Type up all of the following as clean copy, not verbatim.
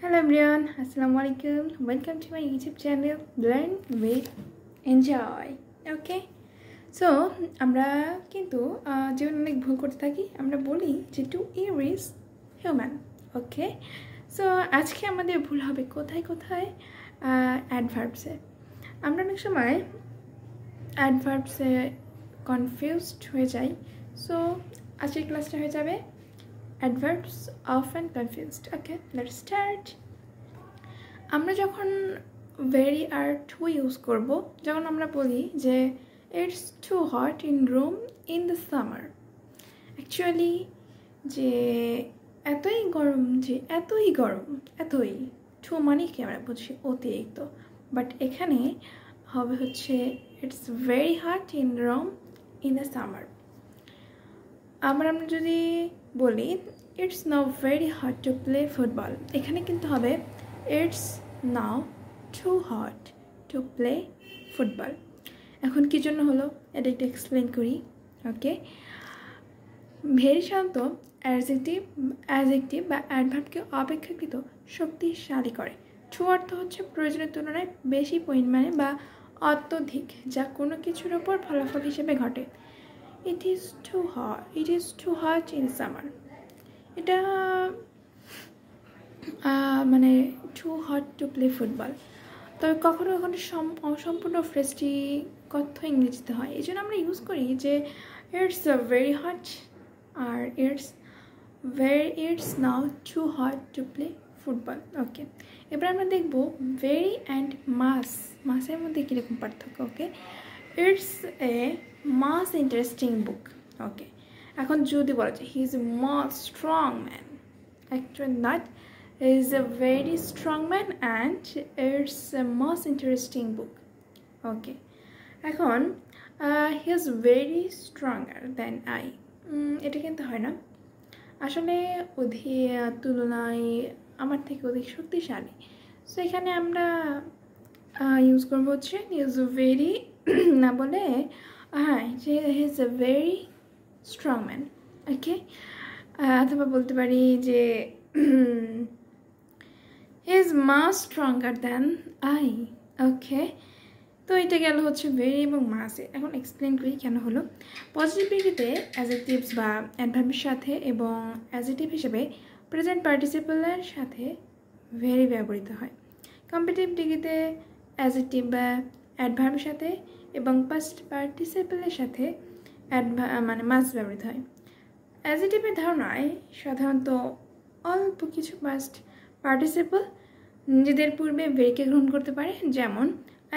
Hello everyone, Assalamualaikum. Welcome to my YouTube channel Learn with Enjoy. Okay, so আমরা কিন্তু জীবনে অনেক ভুল করতে থাকি। আমরা বলি যে to err is human. Okay, so আজকে আমাদের ভুল হবে কোথায় কোথায় অ্যাডভার্বসে। আমরা অনেক সময় অ্যাডভার্বসে কনফিউজড হয়ে যাই। সো আজকের ক্লাসটা হয়ে যাবে adverbs often confused. Okay, let's start. আমরা যখন very আর to ইউজ করব, যখন আমরা বলি যে it's too hot in room in the summer, actually যে এতই গরম, যে এতই গরম, এতই to মানে কি আমরা বুঝি অতিরিক্ত, বাট এখানে হবে হচ্ছে it's very hot in room in the summer. আমরা যদি বলি it's now very hot to play football, এখানে কিন্তু হবে it's now too hot to play football. এখন কি জন্য হলো এটা একটু এক্সপ্লেন করি। ওকে, ভেরি শান্ত অ্যাডজেক্টিভ বা অ্যাডভার্বকে অপেক্ষাকৃত শক্তিশালী করে। টু অর্থ হচ্ছে প্রয়োজনের তুলনায় বেশি পরিমাণে বা অত্যধিক, যা কোনো কিছুর ওপর ফলাফল হিসেবে ঘটে। It is too hot in summer. এটা মানে too hot to play football। তবে কখনো কখনো অসম্পূর্ণ ফ্রেজটি কথ্য ইংরেজিতে হয়, এই জন্য আমরা ইউজ করি যে it's very hot R it's now too hot to play football. ওকে, এবার আমরা দেখব very and মাসের মধ্যে কীরকম পার্থক্য। ওকে, it's a most interesting book. ওকে, এখন যদি বলা যায় he is a most strong man, actually not, he is a very strong man and it's a most interesting book. ওকে, এখন he is very stronger than I, এটা কিন্তু হয় না, আসলে তুলনায় আমার থেকে অধিক শক্তিশালী। সো এখানে আমরা ইউজ করবো হচ্ছে he is very না বলে হ্যাঁ যে he is a very strong man. ওকে, অথবা বলতে পারি যে he is much stronger than I. ওকে, তো এটা গেল হচ্ছে ভেরি এবং মাসে। এখন এক্সপ্লেন করি কেন হলো। পজিটিভ ডিগ্রিতে অ্যাডজেক্টিভস বা অ্যাডভার্বের সাথে এবং অ্যাডজেক্টিভ হিসেবে প্রেজেন্ট পার্টিসিপলের সাথে ভেরি ব্যবহৃত হয়। কম্পিটিভ ডিগ্রিতে অ্যাডজেক্টিভ বা অ্যাডভার্বের সাথে এবং পাস্ট পার্টিসিপলের সাথে মানে মাস ব্যবহৃত হয়। অ্যাডজেক্টিভের ধারণায় সাধারণত অল্প কিছু পাস্ট পার্টিসিপল নিজেদের পূর্বে ভেরিকে গ্রহণ করতে পারে, যেমন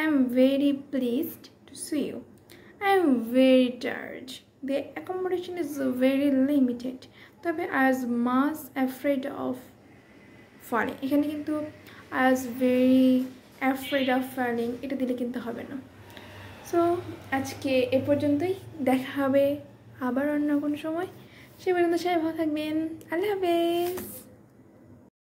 I am very pleased to see you, I am very tired, the accommodation is very limited, তবে I was much afraid of falling, এখানে কিন্তু I was very afraid of falling এটা দিলে কিন্তু হবে না। সো আজকে এ পর্যন্তই, দেখা হবে আবার অন্য কোনো সময়। সে পর্যন্ত সবাই ভালো থাকবেন। আল্লাহ হাফেজ।